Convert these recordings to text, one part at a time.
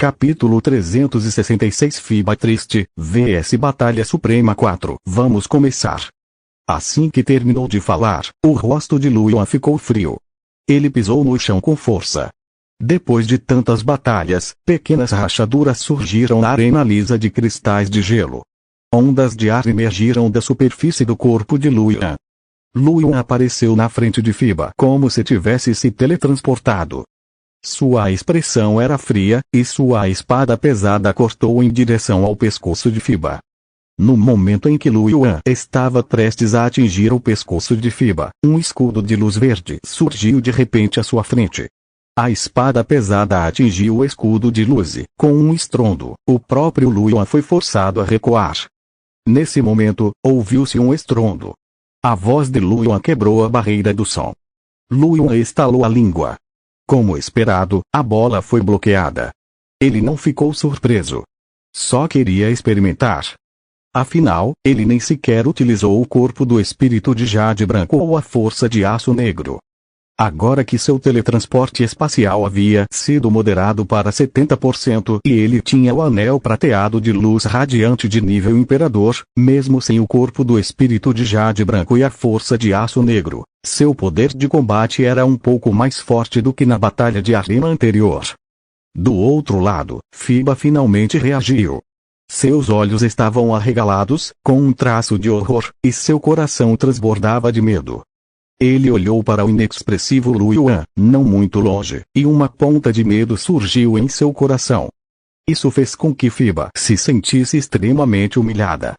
Capítulo 366 FIBA Triste, vs Batalha Suprema 4. Vamos começar. Assim que terminou de falar, o rosto de Luan ficou frio. Ele pisou no chão com força. Depois de tantas batalhas, pequenas rachaduras surgiram na arena lisa de cristais de gelo. Ondas de ar emergiram da superfície do corpo de Luan. Luan apareceu na frente de FIBA como se tivesse se teletransportado. Sua expressão era fria, e sua espada pesada cortou em direção ao pescoço de FIBA. No momento em que Luan estava prestes a atingir o pescoço de FIBA, um escudo de luz verde surgiu de repente à sua frente. A espada pesada atingiu o escudo de luz e, com um estrondo, o próprio Luan foi forçado a recuar. Nesse momento, ouviu-se um estrondo. A voz de Luan quebrou a barreira do som. Luan estalou a língua. Como esperado, a bola foi bloqueada. Ele não ficou surpreso. Só queria experimentar. Afinal, ele nem sequer utilizou o corpo do espírito de Jade Branco ou a força de aço negro. Agora que seu teletransporte espacial havia sido moderado para 70% e ele tinha o anel prateado de luz radiante de nível imperador, mesmo sem o corpo do espírito de Jade Branco e a força de aço negro, seu poder de combate era um pouco mais forte do que na batalha de arena anterior. Do outro lado, FIBA finalmente reagiu. Seus olhos estavam arregalados, com um traço de horror, e seu coração transbordava de medo. Ele olhou para o inexpressivo Luan, não muito longe, e uma ponta de medo surgiu em seu coração. Isso fez com que FIBA se sentisse extremamente humilhada.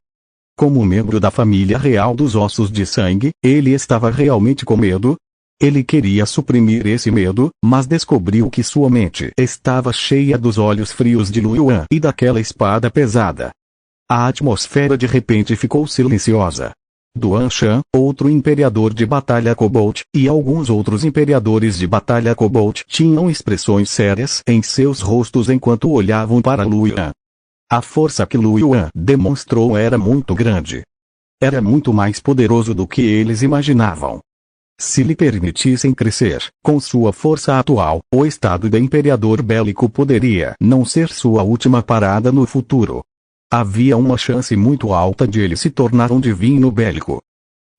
Como membro da família real dos ossos de sangue, ele estava realmente com medo. Ele queria suprimir esse medo, mas descobriu que sua mente estava cheia dos olhos frios de Luan e daquela espada pesada. A atmosfera de repente ficou silenciosa. Duan Shan, outro imperador de batalha Cobalt, e alguns outros imperadores de batalha Cobalt tinham expressões sérias em seus rostos enquanto olhavam para Luan. A força que Luan demonstrou era muito grande. Era muito mais poderoso do que eles imaginavam. Se lhe permitissem crescer, com sua força atual, o estado de imperador bélico poderia não ser sua última parada no futuro. Havia uma chance muito alta de ele se tornar um divino bélico.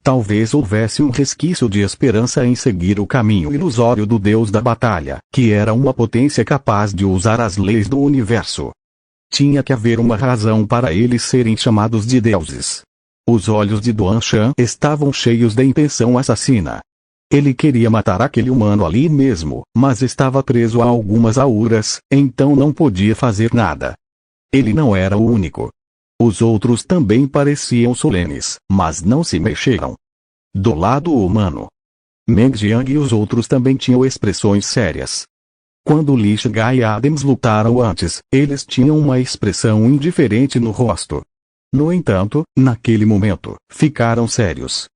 Talvez houvesse um resquício de esperança em seguir o caminho ilusório do deus da batalha, que era uma potência capaz de usar as leis do universo. Tinha que haver uma razão para eles serem chamados de deuses. Os olhos de Duan Shan estavam cheios de intenção assassina. Ele queria matar aquele humano ali mesmo, mas estava preso a algumas auras, então não podia fazer nada. Ele não era o único. Os outros também pareciam solenes, mas não se mexeram. Do lado humano, Meng Jiang e os outros também tinham expressões sérias. Quando Li Shigai e Adams lutaram antes, eles tinham uma expressão indiferente no rosto. No entanto, naquele momento, ficaram sérios.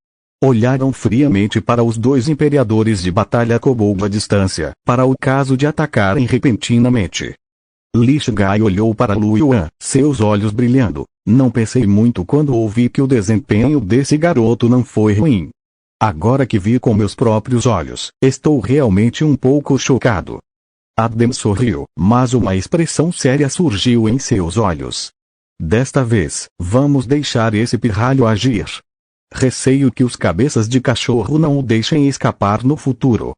Olharam friamente para os dois imperadores de batalha Kobold à distância, para o caso de atacarem repentinamente. Li Shigai olhou para Luan, seus olhos brilhando. Não pensei muito quando ouvi que o desempenho desse garoto não foi ruim. Agora que vi com meus próprios olhos, estou realmente um pouco chocado. Adams sorriu, mas uma expressão séria surgiu em seus olhos. Desta vez, vamos deixar esse pirralho agir. Receio que os cabeças de cachorro não o deixem escapar no futuro.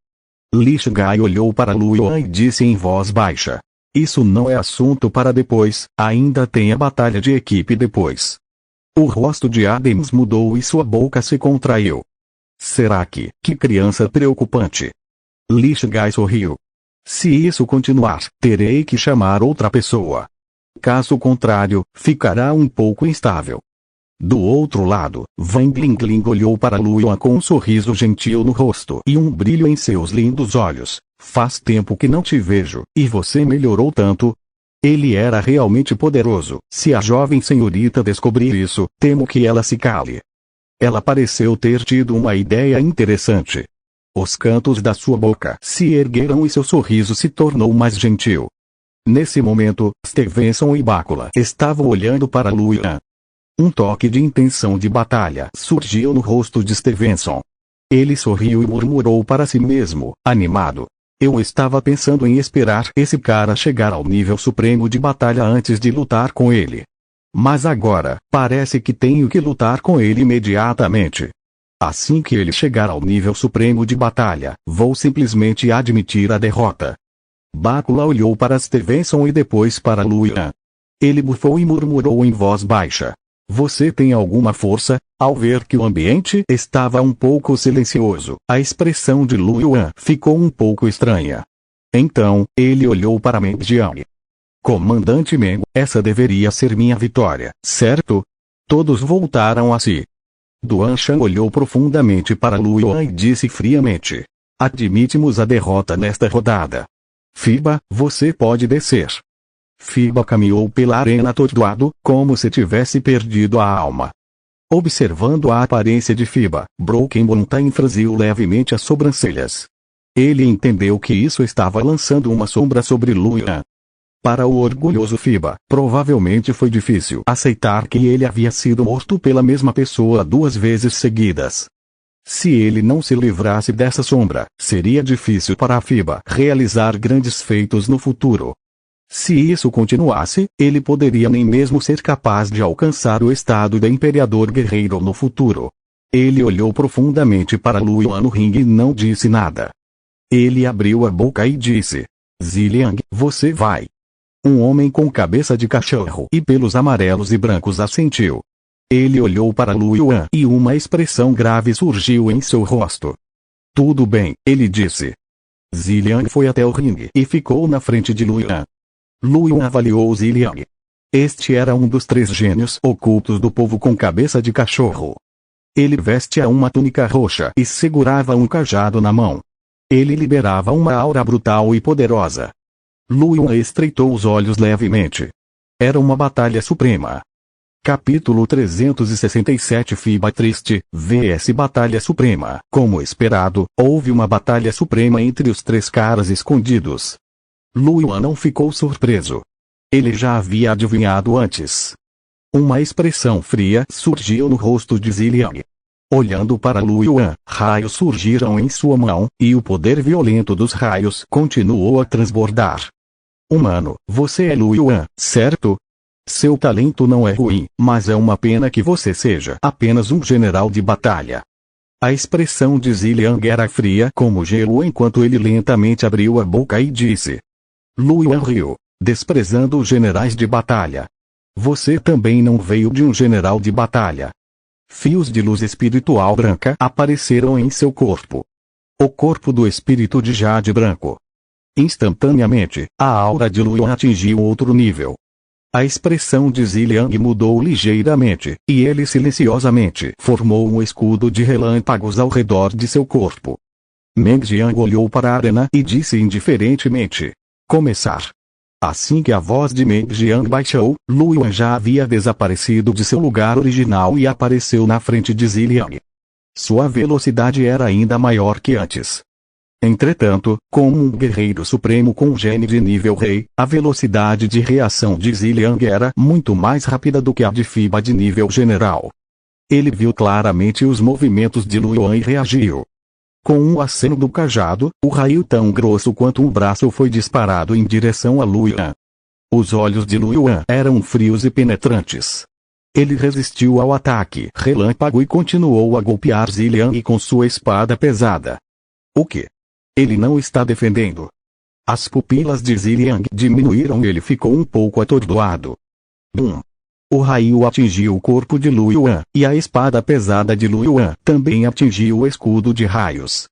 Li Shigai olhou para Luan e disse em voz baixa. Isso não é assunto para depois, ainda tem a batalha de equipe depois. O rosto de Adams mudou e sua boca se contraiu. Será que criança preocupante? Li Shigai sorriu. Se isso continuar, terei que chamar outra pessoa. Caso contrário, ficará um pouco instável. Do outro lado, Wang Lingling olhou para Luan com um sorriso gentil no rosto e um brilho em seus lindos olhos. Faz tempo que não te vejo, e você melhorou tanto. Ele era realmente poderoso. Se a jovem senhorita descobrir isso, temo que ela se cale. Ela pareceu ter tido uma ideia interessante. Os cantos da sua boca se ergueram e seu sorriso se tornou mais gentil. Nesse momento, Stevenson e Bakula estavam olhando para Luan. Um toque de intenção de batalha surgiu no rosto de Stevenson. Ele sorriu e murmurou para si mesmo, animado. Eu estava pensando em esperar esse cara chegar ao nível supremo de batalha antes de lutar com ele. Mas agora, parece que tenho que lutar com ele imediatamente. Assim que ele chegar ao nível supremo de batalha, vou simplesmente admitir a derrota. Bakula olhou para Stevenson e depois para Lu Yuan. Ele bufou e murmurou em voz baixa. Você tem alguma força? Ao ver que o ambiente estava um pouco silencioso, a expressão de Lu Yuan ficou um pouco estranha. Então, ele olhou para Meng Jiang. Comandante Meng, essa deveria ser minha vitória, certo? Todos voltaram a si. Duan Shan olhou profundamente para Lu Yuan e disse friamente. Admitimos a derrota nesta rodada. Fiba, você pode descer. Fiba caminhou pela arena atordoado, como se tivesse perdido a alma. Observando a aparência de Fiba, Broken Mountain franziu levemente as sobrancelhas. Ele entendeu que isso estava lançando uma sombra sobre Lu Yuan. Para o orgulhoso Fiba, provavelmente foi difícil aceitar que ele havia sido morto pela mesma pessoa 2 vezes seguidas. Se ele não se livrasse dessa sombra, seria difícil para a Fiba realizar grandes feitos no futuro. Se isso continuasse, ele poderia nem mesmo ser capaz de alcançar o estado de Imperador Guerreiro no futuro. Ele olhou profundamente para Lu Yuan no ringue e não disse nada. Ele abriu a boca e disse. Ziliang, você vai. Um homem com cabeça de cachorro e pelos amarelos e brancos assentiu. Ele olhou para Lu Yuan e uma expressão grave surgiu em seu rosto. Tudo bem, ele disse. Ziliang foi até o ringue e ficou na frente de Lu Yuan. Lu Yuan avaliou Ziliang. Este era um dos 3 gênios ocultos do povo com cabeça de cachorro. Ele vestia uma túnica roxa e segurava um cajado na mão. Ele liberava uma aura brutal e poderosa. Lu Yuan estreitou os olhos levemente. Era uma batalha suprema. Capítulo 367 Fiba Triste, vs Batalha Suprema. Como esperado, houve uma batalha suprema entre os 3 caras escondidos. Lu Yuan não ficou surpreso. Ele já havia adivinhado antes. Uma expressão fria surgiu no rosto de Ziliang. Olhando para Lu Yuan, raios surgiram em sua mão, e o poder violento dos raios continuou a transbordar. Humano, você é Lu Yuan, certo? Seu talento não é ruim, mas é uma pena que você seja apenas um general de batalha. A expressão de Ziliang era fria como gelo enquanto ele lentamente abriu a boca e disse. Lu Yuan riu, desprezando os generais de batalha. Você também não veio de um general de batalha. Fios de luz espiritual branca apareceram em seu corpo. O corpo do espírito de Jade branco. Instantaneamente, a aura de Lu Yuan atingiu outro nível. A expressão de Ziliang mudou ligeiramente, e ele silenciosamente formou um escudo de relâmpagos ao redor de seu corpo. Meng Jiang olhou para a arena e disse indiferentemente. Começar. Assim que a voz de Meng Jiang baixou, Lu Yuan já havia desaparecido de seu lugar original e apareceu na frente de Ziliang. Sua velocidade era ainda maior que antes. Entretanto, como um guerreiro supremo com gene de nível rei, a velocidade de reação de Ziliang era muito mais rápida do que a de Fiba de nível general. Ele viu claramente os movimentos de Lu Yuan e reagiu. Com um aceno do cajado, o raio tão grosso quanto um braço foi disparado em direção a Lu Yuan. Os olhos de Lu Yuan eram frios e penetrantes. Ele resistiu ao ataque relâmpago e continuou a golpear Ziliang com sua espada pesada. O que? Ele não está defendendo. As pupilas de Ziliang diminuíram e ele ficou um pouco atordoado. Bum! O raio atingiu o corpo de Lu Yuan, e a espada pesada de Lu Yuan também atingiu o escudo de raios.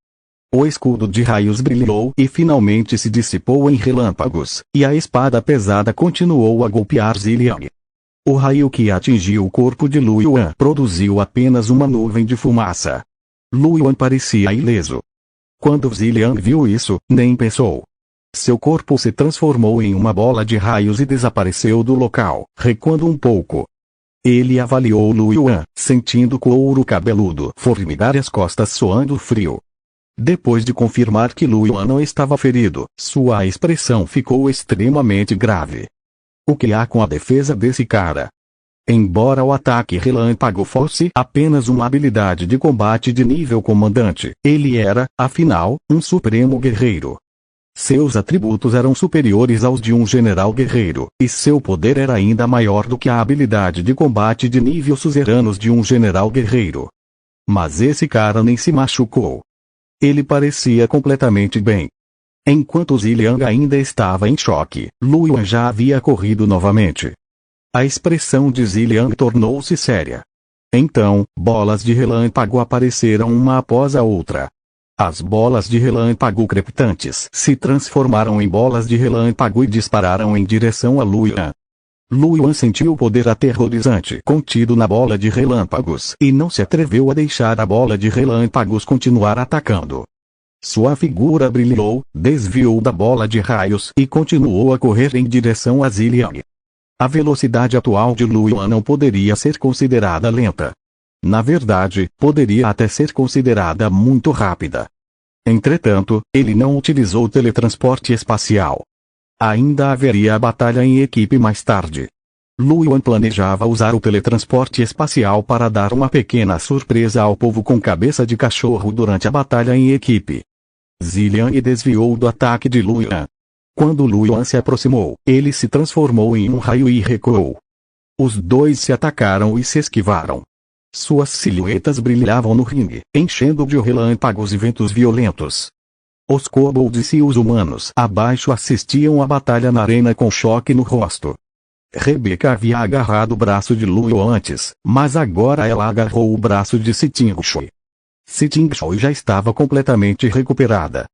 O escudo de raios brilhou e finalmente se dissipou em relâmpagos, e a espada pesada continuou a golpear Ziliang. O raio que atingiu o corpo de Lu Yuan produziu apenas uma nuvem de fumaça. Lu Yuan parecia ileso. Quando Ziliang viu isso, nem pensou. Seu corpo se transformou em uma bola de raios e desapareceu do local, recuando um pouco. Ele avaliou Lu Yuan, sentindo couro cabeludo formigar e as costas soando frio. Depois de confirmar que Lu Yuan não estava ferido, sua expressão ficou extremamente grave. O que há com a defesa desse cara? Embora o ataque relâmpago fosse apenas uma habilidade de combate de nível comandante, ele era, afinal, um supremo guerreiro. Seus atributos eram superiores aos de um general guerreiro, e seu poder era ainda maior do que a habilidade de combate de nível suzeranos de um general guerreiro. Mas esse cara nem se machucou. Ele parecia completamente bem. Enquanto Ziliang ainda estava em choque, Lu Yuan já havia corrido novamente. A expressão de Ziliang tornou-se séria. Então, bolas de relâmpago apareceram uma após a outra. As bolas de relâmpago crepitantes se transformaram em bolas de relâmpago e dispararam em direção a Lu Yuan. Lu Yuan sentiu o poder aterrorizante contido na bola de relâmpagos e não se atreveu a deixar a bola de relâmpagos continuar atacando. Sua figura brilhou, desviou da bola de raios e continuou a correr em direção a Ziliang. A velocidade atual de Lu Yuan não poderia ser considerada lenta. Na verdade, poderia até ser considerada muito rápida. Entretanto, ele não utilizou o teletransporte espacial. Ainda haveria a batalha em equipe mais tarde. Lu Yuan planejava usar o teletransporte espacial para dar uma pequena surpresa ao povo com cabeça de cachorro durante a batalha em equipe. Ziliang desviou do ataque de Lu Yuan. Quando Lu Yuan se aproximou, ele se transformou em um raio e recuou. Os dois se atacaram e se esquivaram. Suas silhuetas brilhavam no ringue, enchendo de relâmpagos e ventos violentos. Os kobolds e os humanos abaixo assistiam à batalha na arena com choque no rosto. Rebecca havia agarrado o braço de Lu Yuan antes, mas agora ela agarrou o braço de Siting-Shui. Siting-Shui já estava completamente recuperada.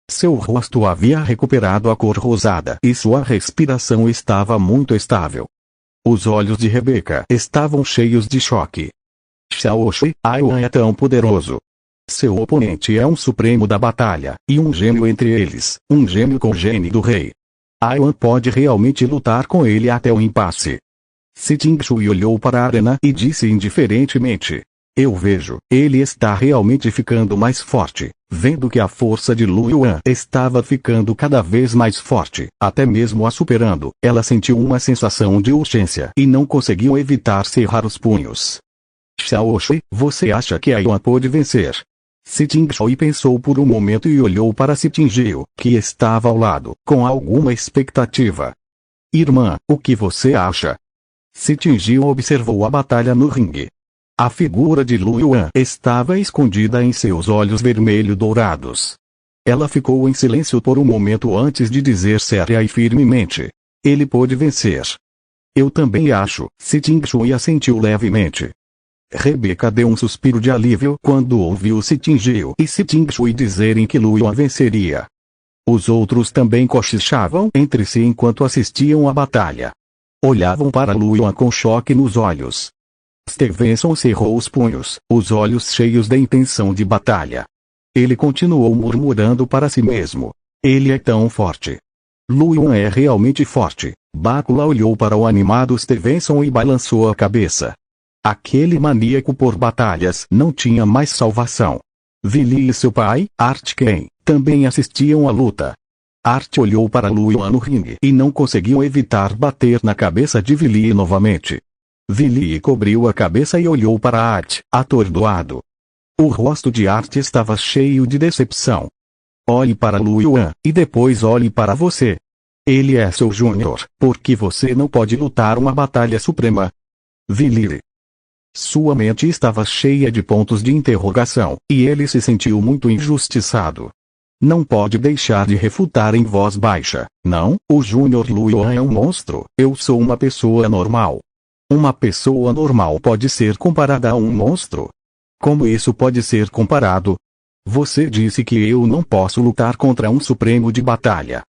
Seu rosto havia recuperado a cor rosada e sua respiração estava muito estável. Os olhos de Rebecca estavam cheios de choque. Xiaoshui, Yuan é tão poderoso. Seu oponente é um supremo da batalha, e um gêmeo entre eles, um gêmeo congênio do rei. Yuan pode realmente lutar com ele até o impasse. Siting-Shui olhou para a arena e disse indiferentemente: eu vejo, ele está realmente ficando mais forte. Vendo que a força de Lu Yuan estava ficando cada vez mais forte, até mesmo a superando, ela sentiu uma sensação de urgência e não conseguiu evitar cerrar os punhos. Xiaoshui, você acha que Yuan pode vencer? Siting-Shui pensou por um momento e olhou para Siting-Gil, que estava ao lado, com alguma expectativa. Irmã, o que você acha? Siting-Gil observou a batalha no ringue. A figura de Lu Yuan estava escondida em seus olhos vermelho-dourados. Ela ficou em silêncio por um momento antes de dizer séria e firmemente: ele pode vencer. Eu também acho, Siting-Shui assentiu levemente. Rebecca deu um suspiro de alívio quando ouviu Siting-Gil e Siting-Shui dizerem que Lu Yuan venceria. Os outros também cochichavam entre si enquanto assistiam à batalha. Olhavam para Lu Yuan com choque nos olhos. Stevenson cerrou os punhos, os olhos cheios da intenção de batalha. Ele continuou murmurando para si mesmo: ele é tão forte. Lu Yuan é realmente forte. Bácula olhou para o animado Stevenson e balançou a cabeça. Aquele maníaco por batalhas não tinha mais salvação. Vili e seu pai, Art Ken, também assistiam à luta. Art olhou para Lu Yuan no ringue e não conseguiu evitar bater na cabeça de Vili novamente. Vili cobriu a cabeça e olhou para Art, atordoado. O rosto de Art estava cheio de decepção. Olhe para Lu Yuan, e depois olhe para você. Ele é seu júnior, porque você não pode lutar uma batalha suprema. Vili. Sua mente estava cheia de pontos de interrogação, e ele se sentiu muito injustiçado. Não pode deixar de refutar em voz baixa: não, o Júnior Lu Yuan é um monstro, eu sou uma pessoa normal. Uma pessoa normal pode ser comparada a um monstro? Como isso pode ser comparado? Você disse que eu não posso lutar contra um supremo de batalha.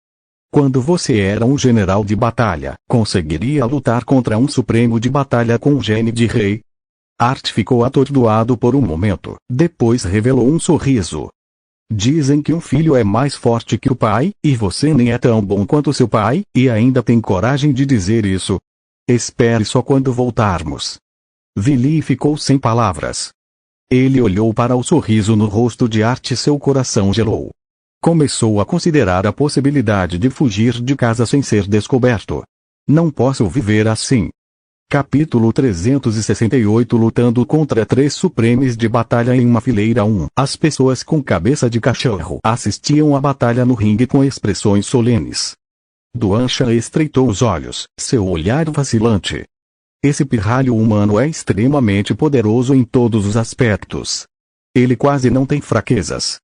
Quando você era um general de batalha, conseguiria lutar contra um supremo de batalha com um gênio de rei? Art ficou atordoado por um momento, depois revelou um sorriso. Dizem que um filho é mais forte que o pai, e você nem é tão bom quanto seu pai, e ainda tem coragem de dizer isso. Espere só quando voltarmos. Vili ficou sem palavras. Ele olhou para o sorriso no rosto de Art e seu coração gelou. Começou a considerar a possibilidade de fugir de casa sem ser descoberto. Não posso viver assim. Capítulo 368 Lutando contra 3 Supremes de batalha em uma fileira 1. As pessoas com cabeça de cachorro assistiam à batalha no ringue com expressões solenes. Duan Shan estreitou os olhos, seu olhar vacilante. Esse pirralho humano é extremamente poderoso em todos os aspectos. Ele quase não tem fraquezas.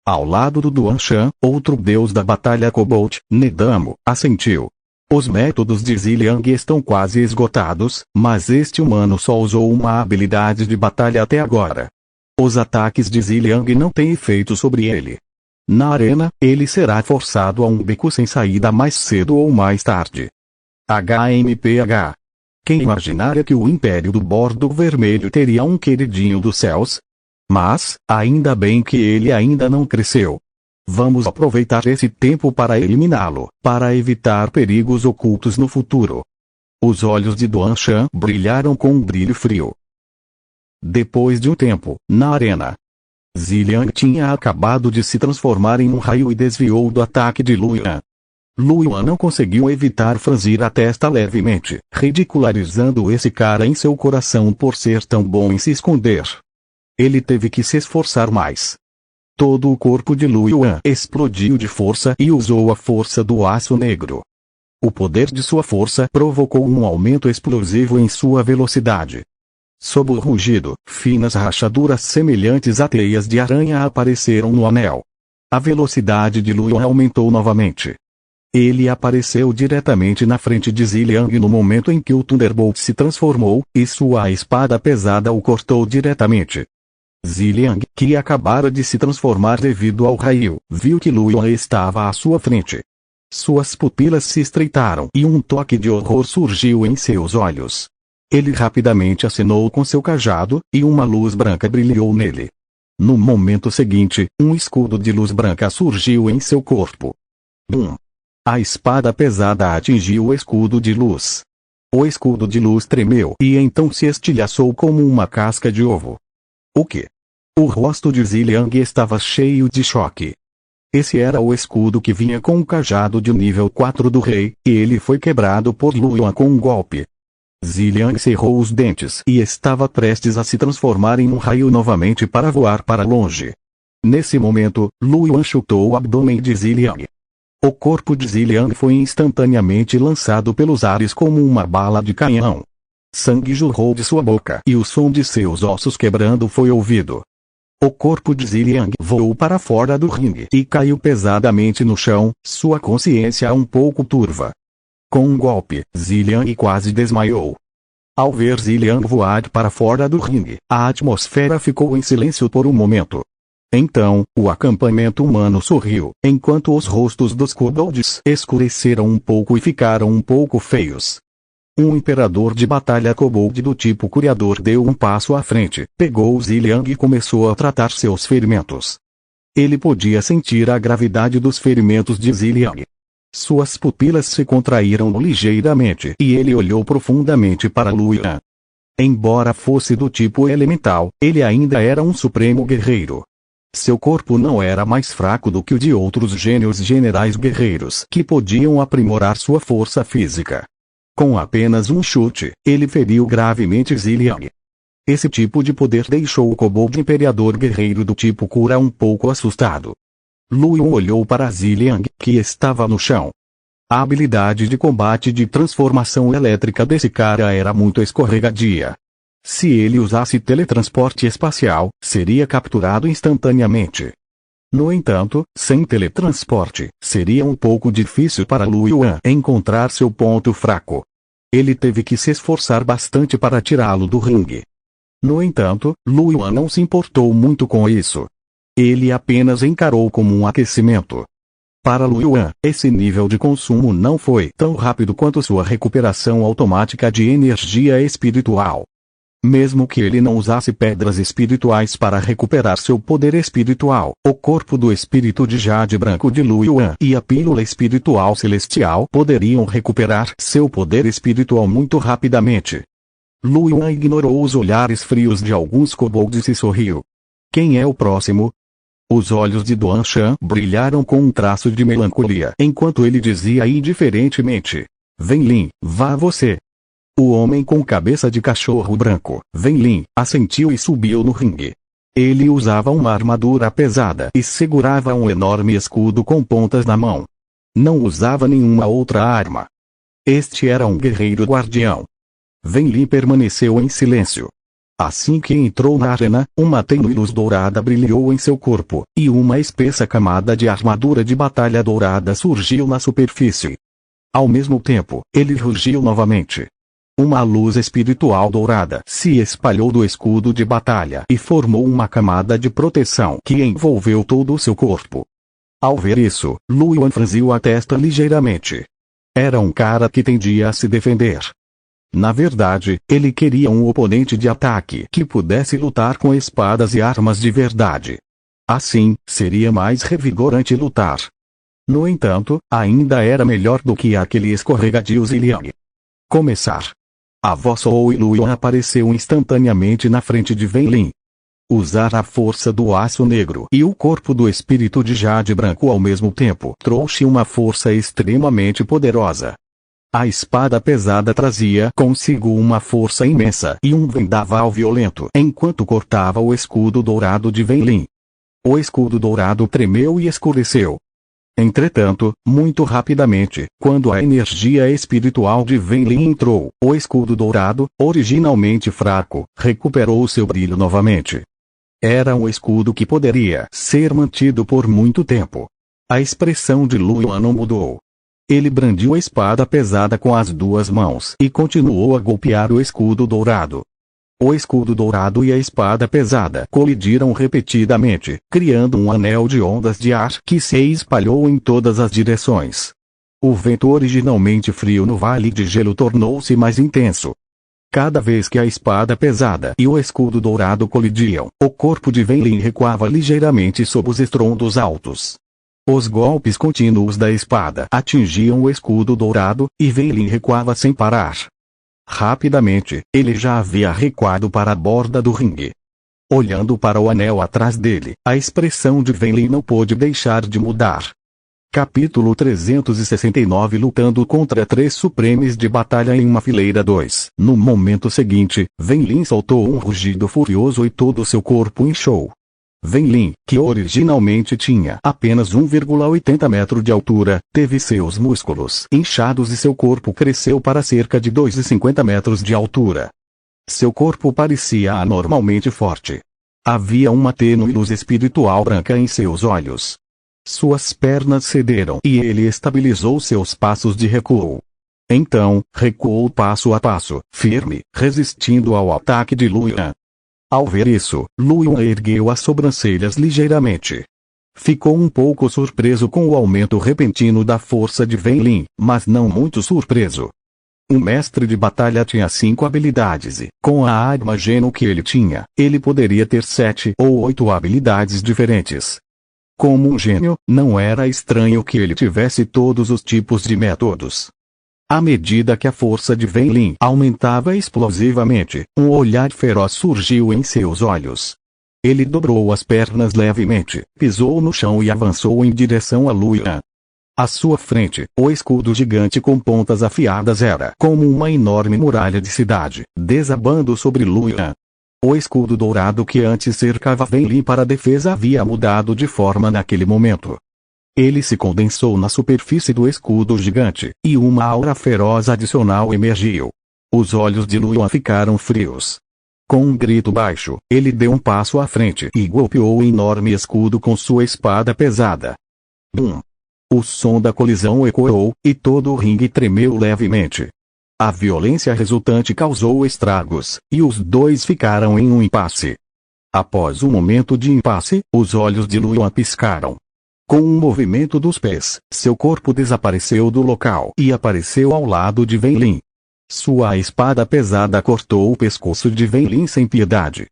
Ao lado do Duan Shan, outro deus da batalha Kobold, Nedamo, assentiu. Os métodos de Ziliang estão quase esgotados, mas este humano só usou uma habilidade de batalha até agora. Os ataques de Ziliang não têm efeito sobre ele. Na arena, ele será forçado a um beco sem saída mais cedo ou mais tarde. HMPH. Quem imaginaria que o Império do Bordo Vermelho teria um queridinho dos céus? Mas, ainda bem que ele ainda não cresceu. Vamos aproveitar esse tempo para eliminá-lo, para evitar perigos ocultos no futuro. Os olhos de Duan Shan brilharam com um brilho frio. Depois de um tempo, na arena, Ziliang tinha acabado de se transformar em um raio e desviou do ataque de Luoyuan. Luoyuan não conseguiu evitar franzir a testa levemente, ridicularizando esse cara em seu coração por ser tão bom em se esconder. Ele teve que se esforçar mais. Todo o corpo de Luoyuan explodiu de força e usou a força do aço negro. O poder de sua força provocou um aumento explosivo em sua velocidade. Sob o rugido, finas rachaduras semelhantes a teias de aranha apareceram no anel. A velocidade de Luoyuan aumentou novamente. Ele apareceu diretamente na frente de Ziliang no momento em que o Thunderbolt se transformou, e sua espada pesada o cortou diretamente. Ziliang, que acabara de se transformar devido ao raio, viu que Luoyuan estava à sua frente. Suas pupilas se estreitaram e um toque de horror surgiu em seus olhos. Ele rapidamente acenou com seu cajado, e uma luz branca brilhou nele. No momento seguinte, um escudo de luz branca surgiu em seu corpo. Bum! A espada pesada atingiu o escudo de luz. O escudo de luz tremeu e então se estilhaçou como uma casca de ovo. O quê? O rosto de Ziliang estava cheio de choque. Esse era o escudo que vinha com o cajado de nível 4 do rei, e ele foi quebrado por Luoyuan com um golpe. Ziliang cerrou os dentes e estava prestes a se transformar em um raio novamente para voar para longe. Nesse momento, Luoyuan chutou o abdômen de Ziliang. O corpo de Ziliang foi instantaneamente lançado pelos ares como uma bala de canhão. Sangue jorrou de sua boca e o som de seus ossos quebrando foi ouvido. O corpo de Ziliang voou para fora do ringue e caiu pesadamente no chão, sua consciência um pouco turva. Com um golpe, Ziliang quase desmaiou. Ao ver Ziliang voar para fora do ringue, a atmosfera ficou em silêncio por um momento. Então, o acampamento humano sorriu, enquanto os rostos dos kobolds escureceram um pouco e ficaram um pouco feios. Um imperador de batalha kobold do tipo Curiador deu um passo à frente, pegou Ziliang e começou a tratar seus ferimentos. Ele podia sentir a gravidade dos ferimentos de Ziliang. Suas pupilas se contraíram ligeiramente e ele olhou profundamente para Luoyuan. Embora fosse do tipo elemental, ele ainda era um supremo guerreiro. Seu corpo não era mais fraco do que o de outros gênios generais guerreiros que podiam aprimorar sua força física. Com apenas um chute, ele feriu gravemente Ziliang. Esse tipo de poder deixou o kobold imperador guerreiro do tipo cura um pouco assustado. Luoyuan olhou para Ziliang, que estava no chão. A habilidade de combate de transformação elétrica desse cara era muito escorregadia. Se ele usasse teletransporte espacial, seria capturado instantaneamente. No entanto, sem teletransporte, seria um pouco difícil para Luoyuan encontrar seu ponto fraco. Ele teve que se esforçar bastante para tirá-lo do ringue. No entanto, Luoyuan não se importou muito com isso. Ele apenas encarou como um aquecimento. Para Luoyuan, esse nível de consumo não foi tão rápido quanto sua recuperação automática de energia espiritual. Mesmo que ele não usasse pedras espirituais para recuperar seu poder espiritual, o corpo do espírito de jade branco de Luoyuan e a pílula espiritual celestial poderiam recuperar seu poder espiritual muito rapidamente. Luoyuan ignorou os olhares frios de alguns kobolds e sorriu. Quem é o próximo? Os olhos de Duan Shan brilharam com um traço de melancolia enquanto ele dizia indiferentemente: Wen Lin, vá você. O homem com cabeça de cachorro branco, Wen Lin, assentiu e subiu no ringue. Ele usava uma armadura pesada e segurava um enorme escudo com pontas na mão. Não usava nenhuma outra arma. Este era um guerreiro guardião. Wen Lin permaneceu em silêncio. Assim que entrou na arena, uma tênue luz dourada brilhou em seu corpo, e uma espessa camada de armadura de batalha dourada surgiu na superfície. Ao mesmo tempo, ele rugiu novamente. Uma luz espiritual dourada se espalhou do escudo de batalha e formou uma camada de proteção que envolveu todo o seu corpo. Ao ver isso, Lu Yuan franziu a testa ligeiramente. Era um cara que tendia a se defender. Na verdade, ele queria um oponente de ataque que pudesse lutar com espadas e armas de verdade. Assim, seria mais revigorante lutar. No entanto, ainda era melhor do que aquele escorregadio Ziliang. Começar. A voz soou e Lu Yuan apareceu instantaneamente na frente de Wen Lin. Usar a força do aço negro e o corpo do espírito de jade branco ao mesmo tempo trouxe uma força extremamente poderosa. A espada pesada trazia consigo uma força imensa e um vendaval violento enquanto cortava o escudo dourado de Wen Lin. O escudo dourado tremeu e escureceu. Entretanto, muito rapidamente, quando a energia espiritual de Wen Lin entrou, o escudo dourado, originalmente fraco, recuperou seu brilho novamente. Era um escudo que poderia ser mantido por muito tempo. A expressão de Lu Yuan não mudou. Ele brandiu a espada pesada com as duas mãos e continuou a golpear o escudo dourado. O escudo dourado e a espada pesada colidiram repetidamente, criando um anel de ondas de ar que se espalhou em todas as direções. O vento originalmente frio no Vale de Gelo tornou-se mais intenso. Cada vez que a espada pesada e o escudo dourado colidiam, o corpo de Wen Lin recuava ligeiramente sob os estrondos altos. Os golpes contínuos da espada atingiam o escudo dourado, e Wen Lin recuava sem parar. Rapidamente, ele já havia recuado para a borda do ringue. Olhando para o anel atrás dele, a expressão de Wen Lin não pôde deixar de mudar. Capítulo 369 Lutando contra 3 Supremes de Batalha em uma fileira 2. No momento seguinte, Wen Lin soltou um rugido furioso e todo seu corpo inchou. Wen Lin, que originalmente tinha apenas 1,80 metros de altura, teve seus músculos inchados e seu corpo cresceu para cerca de 2,50 metros de altura. Seu corpo parecia anormalmente forte. Havia uma tênue luz espiritual branca em seus olhos. Suas pernas cederam e ele estabilizou seus passos de recuo. Então, recuou passo a passo, firme, resistindo ao ataque de Lu Yuan. Ao ver isso, Lu Yuan ergueu as sobrancelhas ligeiramente. Ficou um pouco surpreso com o aumento repentino da força de Wen Lin, mas não muito surpreso. O mestre de batalha tinha 5 habilidades e, com a arma gênio que ele tinha, ele poderia ter 7 ou 8 habilidades diferentes. Como um gênio, não era estranho que ele tivesse todos os tipos de métodos. À medida que a força de Wen Lin aumentava explosivamente, um olhar feroz surgiu em seus olhos. Ele dobrou as pernas levemente, pisou no chão e avançou em direção a Lu Yuan. À sua frente, o escudo gigante com pontas afiadas era como uma enorme muralha de cidade, desabando sobre Lu Yuan. O escudo dourado que antes cercava Wen Lin para a defesa havia mudado de forma naquele momento. Ele se condensou na superfície do escudo gigante, e uma aura feroz adicional emergiu. Os olhos de Lu Yuan ficaram frios. Com um grito baixo, ele deu um passo à frente e golpeou o enorme escudo com sua espada pesada. Bum! O som da colisão ecoou, e todo o ringue tremeu levemente. A violência resultante causou estragos, e os dois ficaram em um impasse. Após um momento de impasse, os olhos de Lu Yuan piscaram. Com um movimento dos pés, seu corpo desapareceu do local e apareceu ao lado de Wen Lin. Sua espada pesada cortou o pescoço de Wen Lin sem piedade.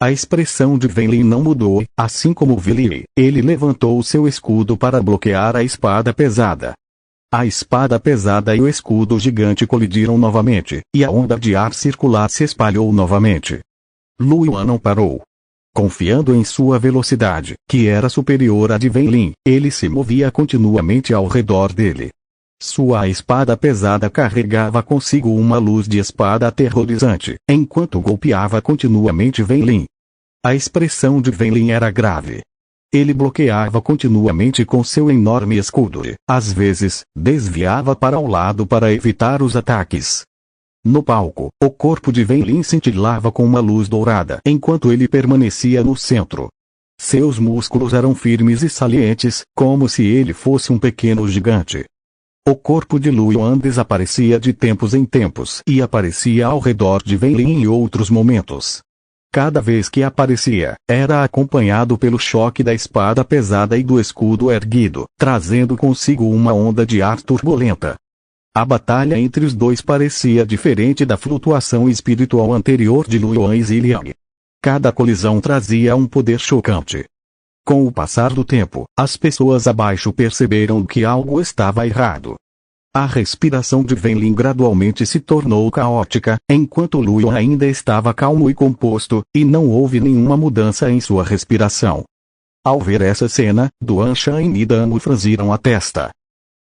A expressão de Wen Lin não mudou, assim como Wen Lin, ele levantou seu escudo para bloquear a espada pesada. A espada pesada e o escudo gigante colidiram novamente, e a onda de ar circular se espalhou novamente. Lu Yuan não parou. Confiando em sua velocidade, que era superior à de Wen Lin, ele se movia continuamente ao redor dele. Sua espada pesada carregava consigo uma luz de espada aterrorizante, enquanto golpeava continuamente Wen Lin. A expressão de Wen Lin era grave. Ele bloqueava continuamente com seu enorme escudo e, às vezes, desviava para o lado para evitar os ataques. No palco, o corpo de Wen Lin cintilava com uma luz dourada enquanto ele permanecia no centro. Seus músculos eram firmes e salientes, como se ele fosse um pequeno gigante. O corpo de Lu Yuan desaparecia de tempos em tempos e aparecia ao redor de Wen Lin em outros momentos. Cada vez que aparecia, era acompanhado pelo choque da espada pesada e do escudo erguido, trazendo consigo uma onda de ar turbulenta. A batalha entre os dois parecia diferente da flutuação espiritual anterior de Lu Yuan e Ziliang. Cada colisão trazia um poder chocante. Com o passar do tempo, as pessoas abaixo perceberam que algo estava errado. A respiração de Wen Lin gradualmente se tornou caótica, enquanto Lu Yuan ainda estava calmo e composto, e não houve nenhuma mudança em sua respiração. Ao ver essa cena, Duan Shan e Nidan franziram a testa.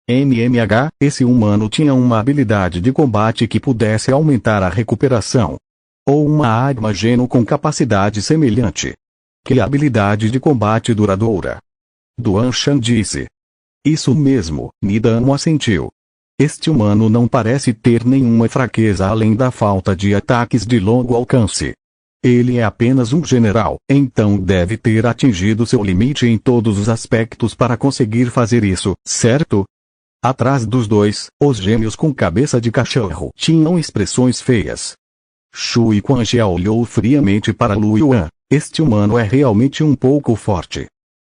MMH, esse humano tinha uma habilidade de combate que pudesse aumentar a recuperação. Ou uma arma geno com capacidade semelhante. Que habilidade de combate duradoura! Duan Shan disse. Isso mesmo, Nidan assentiu. Este humano não parece ter nenhuma fraqueza além da falta de ataques de longo alcance. Ele é apenas um general, então deve ter atingido seu limite em todos os aspectos para conseguir fazer isso, certo? Atrás dos dois, os gêmeos com cabeça de cachorro tinham expressões feias. Shui Quanxia olhou friamente para Lu Yuan. Este humano é realmente um pouco forte.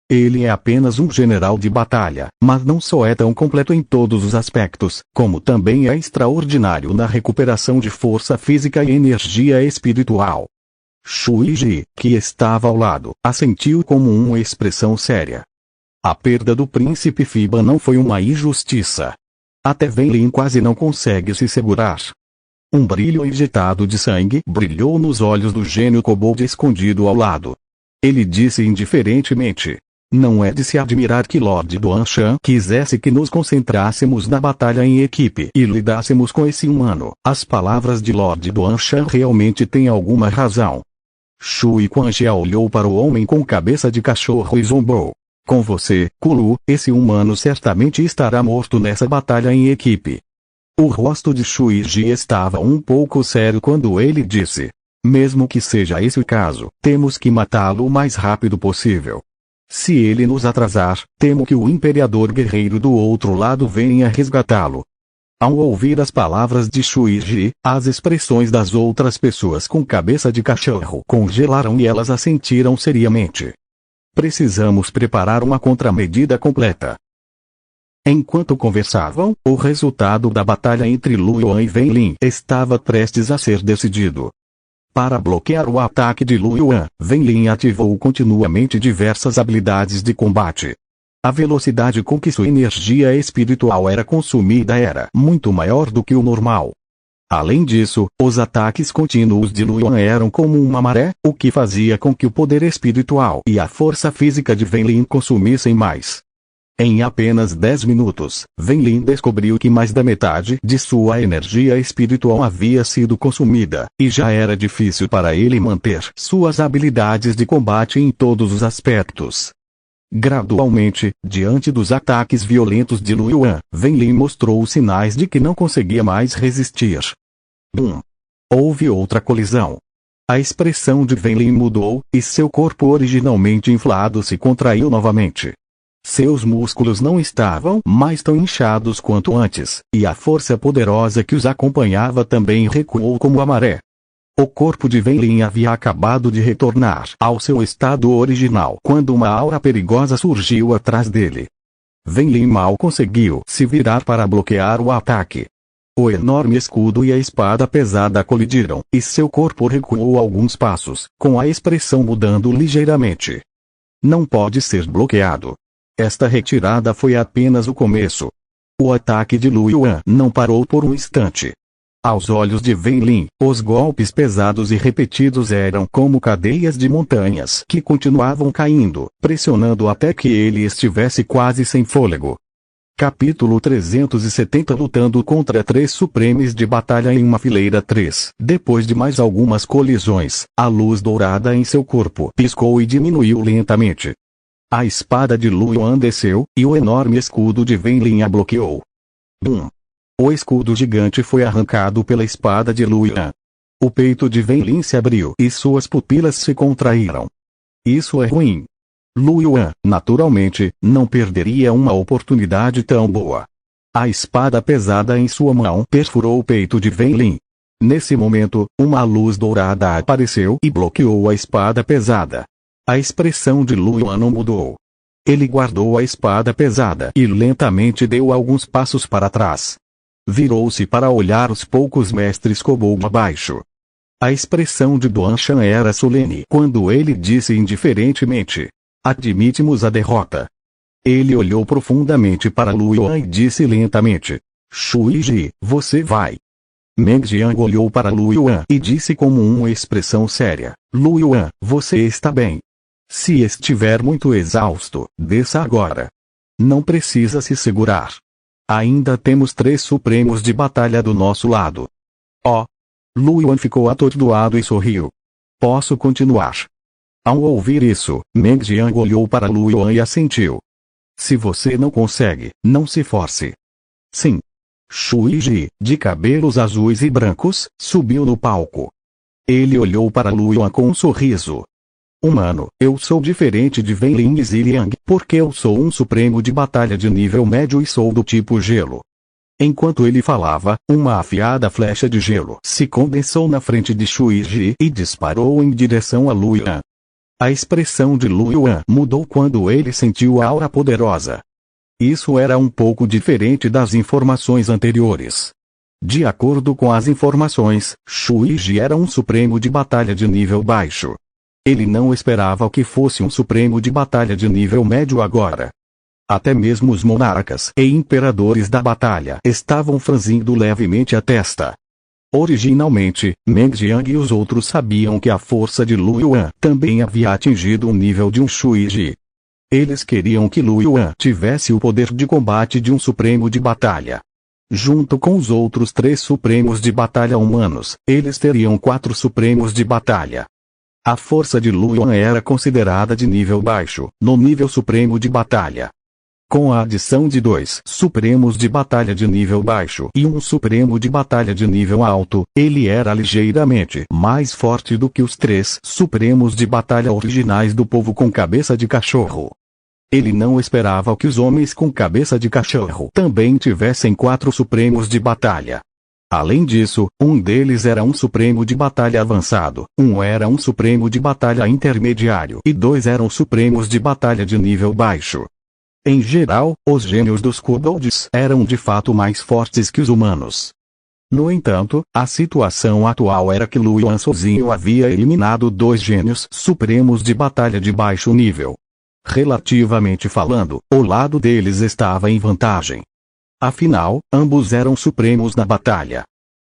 Ele é apenas um general de batalha, mas não só é tão completo em todos os aspectos, como também é extraordinário na recuperação de força física e energia espiritual. Shui Ji, que estava ao lado, assentiu como uma expressão séria. A perda do príncipe Fiba não foi uma injustiça. Até Wen Lin quase não consegue se segurar. Um brilho injetado de sangue brilhou nos olhos do gênio kobold escondido ao lado. Ele disse indiferentemente. Não é de se admirar que Lord Duan Shan quisesse que nos concentrássemos na batalha em equipe e lidássemos com esse humano. As palavras de Lord Duan Shan realmente têm alguma razão. Shui Quanxia olhou para o homem com cabeça de cachorro e zombou. Com você, Kulu, esse humano certamente estará morto nessa batalha em equipe. O rosto de Shui Ji estava um pouco sério quando ele disse. Mesmo que seja esse o caso, temos que matá-lo o mais rápido possível. Se ele nos atrasar, temo que o imperador guerreiro do outro lado venha resgatá-lo. Ao ouvir as palavras de Shui Ji, as expressões das outras pessoas com cabeça de cachorro congelaram e elas assentiram seriamente. Precisamos preparar uma contramedida completa. Enquanto conversavam, o resultado da batalha entre Lu Yuan e Wen Lin estava prestes a ser decidido. Para bloquear o ataque de Lu Yuan, Wen Lin ativou continuamente diversas habilidades de combate. A velocidade com que sua energia espiritual era consumida era muito maior do que o normal. Além disso, os ataques contínuos de Lu Yuan eram como uma maré, o que fazia com que o poder espiritual e a força física de Wen Lin consumissem mais. Em apenas 10 minutos, Wen Lin descobriu que mais da metade de sua energia espiritual havia sido consumida, e já era difícil para ele manter suas habilidades de combate em todos os aspectos. Gradualmente, diante dos ataques violentos de Lu Yuan, Wen Lin mostrou sinais de que não conseguia mais resistir. Bum! Houve outra colisão. A expressão de Wen Lin mudou, e seu corpo originalmente inflado se contraiu novamente. Seus músculos não estavam mais tão inchados quanto antes, e a força poderosa que os acompanhava também recuou como a maré. O corpo de Wen Lin havia acabado de retornar ao seu estado original quando uma aura perigosa surgiu atrás dele. Wen Lin mal conseguiu se virar para bloquear o ataque. O enorme escudo e a espada pesada colidiram, e seu corpo recuou alguns passos, com a expressão mudando ligeiramente. Não pode ser bloqueado. Esta retirada foi apenas o começo. O ataque de Lu Yuan não parou por um instante. Aos olhos de Wen Lin, os golpes pesados e repetidos eram como cadeias de montanhas que continuavam caindo, pressionando até que ele estivesse quase sem fôlego. Capítulo 370 Lutando contra 3 Supremes de Batalha em uma fileira 3. Depois de mais algumas colisões, a luz dourada em seu corpo piscou e diminuiu lentamente. A espada de Lu Yuan desceu, e o enorme escudo de Wen Lin a bloqueou. Bum! O escudo gigante foi arrancado pela espada de Lu Yuan. O peito de Wen Lin se abriu e suas pupilas se contraíram. Isso é ruim. Lu Yuan, naturalmente, não perderia uma oportunidade tão boa. A espada pesada em sua mão perfurou o peito de Wen Lin. Nesse momento, uma luz dourada apareceu e bloqueou a espada pesada. A expressão de Lu Yuan não mudou. Ele guardou a espada pesada e lentamente deu alguns passos para trás. Virou-se para olhar os poucos mestres kobold abaixo. A expressão de Duan Shan era solene quando ele disse indiferentemente: admitimos a derrota. Ele olhou profundamente para Lu Yuan e disse lentamente: Shui Ji, você vai. Meng Jiang olhou para Lu Yuan e disse com uma expressão séria: Lu Yuan, você está bem. Se estiver muito exausto, desça agora. Não precisa se segurar. Ainda temos 3 supremos de batalha do nosso lado. Oh! Lu Yuan ficou atordoado e sorriu. Posso continuar? Ao ouvir isso, Meng Jiang olhou para Lu Yuan e assentiu. Se você não consegue, não se force. Sim. Shui Ji, de cabelos azuis e brancos, subiu no palco. Ele olhou para Lu Yuan com um sorriso. Humano, eu sou diferente de Wen Lin e Ziliang, porque eu sou um supremo de batalha de nível médio e sou do tipo gelo. Enquanto ele falava, uma afiada flecha de gelo se condensou na frente de Shui Ji e disparou em direção a Lu Yuan. A expressão de Lu Yuan mudou quando ele sentiu a aura poderosa. Isso era um pouco diferente das informações anteriores. De acordo com as informações, Shui Ji era um supremo de batalha de nível baixo. Ele não esperava que fosse um supremo de batalha de nível médio agora. Até mesmo os monarcas e imperadores da batalha estavam franzindo levemente a testa. Originalmente, Meng Jiang e os outros sabiam que a força de Lu Yuan também havia atingido o nível de um Shui Ji. Eles queriam que Lu Yuan tivesse o poder de combate de um supremo de batalha. Junto com os outros 3 supremos de batalha humanos, eles teriam 4 supremos de batalha. A força de Lu Yuan era considerada de nível baixo, no nível supremo de batalha. Com a adição de 2 supremos de batalha de nível baixo e um supremo de batalha de nível alto, ele era ligeiramente mais forte do que os 3 supremos de batalha originais do povo com cabeça de cachorro. Ele não esperava que os homens com cabeça de cachorro também tivessem 4 supremos de batalha. Além disso, um deles era um supremo de batalha avançado, um era um supremo de batalha intermediário e 2 eram supremos de batalha de nível baixo. Em geral, os gênios dos kobolds eram de fato mais fortes que os humanos. No entanto, a situação atual era que Lu Yuan sozinho havia eliminado 2 gênios supremos de batalha de baixo nível. Relativamente falando, o lado deles estava em vantagem. Afinal, ambos eram supremos na batalha.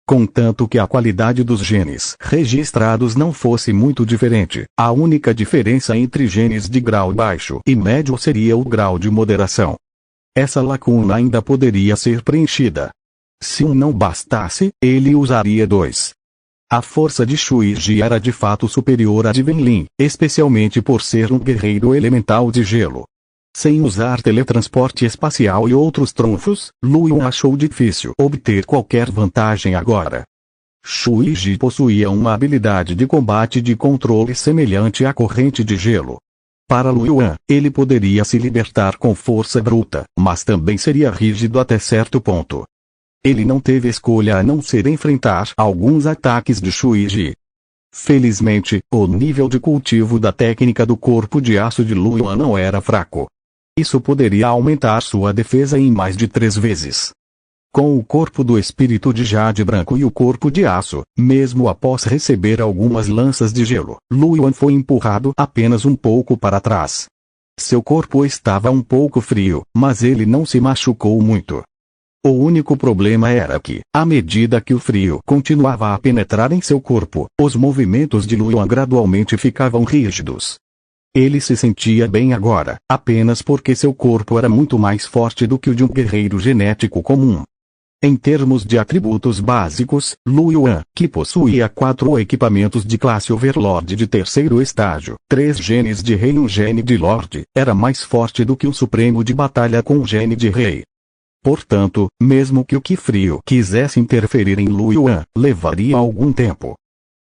Contanto que a qualidade dos genes registrados não fosse muito diferente, a única diferença entre genes de grau baixo e médio seria o grau de moderação. Essa lacuna ainda poderia ser preenchida. Se um não bastasse, ele usaria 2. A força de Shui Ji era de fato superior à de Wen Lin, especialmente por ser um guerreiro elemental de gelo. Sem usar teletransporte espacial e outros trunfos, Lu Yuan achou difícil obter qualquer vantagem agora. Shui Ji possuía uma habilidade de combate de controle semelhante à corrente de gelo. Para Lu Yuan, ele poderia se libertar com força bruta, mas também seria rígido até certo ponto. Ele não teve escolha a não ser enfrentar alguns ataques de Shui Ji. Felizmente, o nível de cultivo da técnica do corpo de aço de Lu Yuan não era fraco. Isso poderia aumentar sua defesa em mais de 3 vezes. Com o corpo do espírito de jade branco e o corpo de aço, mesmo após receber algumas lanças de gelo, Lu Yuan foi empurrado apenas um pouco para trás. Seu corpo estava um pouco frio, mas ele não se machucou muito. O único problema era que, à medida que o frio continuava a penetrar em seu corpo, os movimentos de Lu Yuan gradualmente ficavam rígidos. Ele se sentia bem agora, apenas porque seu corpo era muito mais forte do que o de um guerreiro genético comum. Em termos de atributos básicos, Lu Yuan, que possuía 4 equipamentos de classe Overlord de terceiro estágio, 3 genes de rei e um gene de Lorde, era mais forte do que um Supremo de batalha com um gene de rei. Portanto, mesmo que o Qi Frio quisesse interferir em Lu Yuan, levaria algum tempo.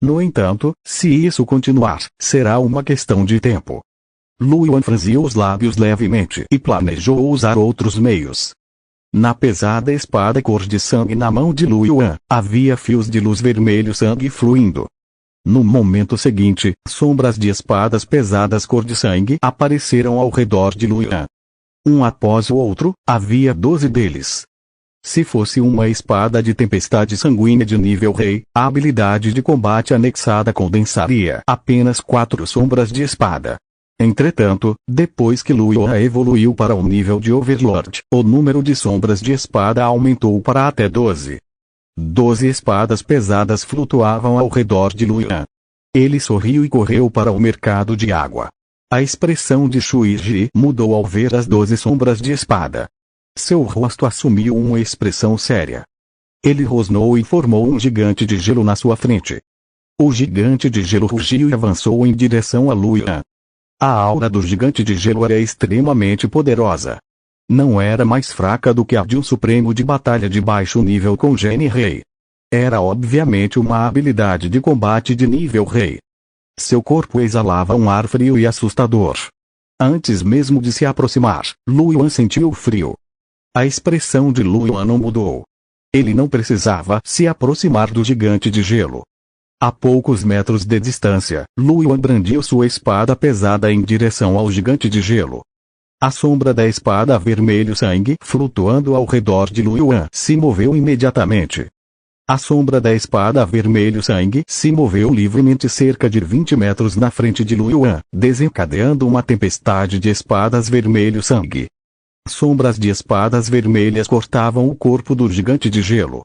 No entanto, se isso continuar, será uma questão de tempo. Lu Yuan franziu os lábios levemente e planejou usar outros meios. Na pesada espada cor de sangue na mão de Lu Yuan, havia fios de luz vermelho sangue fluindo. No momento seguinte, sombras de espadas pesadas cor de sangue apareceram ao redor de Lu Yuan. Um após o outro, havia 12 deles. Se fosse uma espada de tempestade sanguínea de nível rei, a habilidade de combate anexada condensaria apenas 4 sombras de espada. Entretanto, depois que Lu Yuan evoluiu para o nível de Overlord, o número de sombras de espada aumentou para até 12. 12 espadas pesadas flutuavam ao redor de Lu Yuan. Ele sorriu e correu para o mercado de água. A expressão de Shuiji mudou ao ver as 12 sombras de espada. Seu rosto assumiu uma expressão séria. Ele rosnou e formou um gigante de gelo na sua frente. O gigante de gelo rugiu e avançou em direção a Lu Yuan. A aura do gigante de gelo era extremamente poderosa. Não era mais fraca do que a de um supremo de batalha de baixo nível com gene rei. Era obviamente uma habilidade de combate de nível rei. Seu corpo exalava um ar frio e assustador. Antes mesmo de se aproximar, Lu Yuan sentiu o frio. A expressão de Lu Yuan não mudou. Ele não precisava se aproximar do gigante de gelo. A poucos metros de distância, Lu Yuan brandiu sua espada pesada em direção ao gigante de gelo. A sombra da espada vermelho sangue flutuando ao redor de Lu Yuan se moveu imediatamente. A sombra da espada vermelho sangue se moveu livremente cerca de 20 metros na frente de Lu Yuan, desencadeando uma tempestade de espadas vermelho sangue. Sombras de espadas vermelhas cortavam o corpo do gigante de gelo.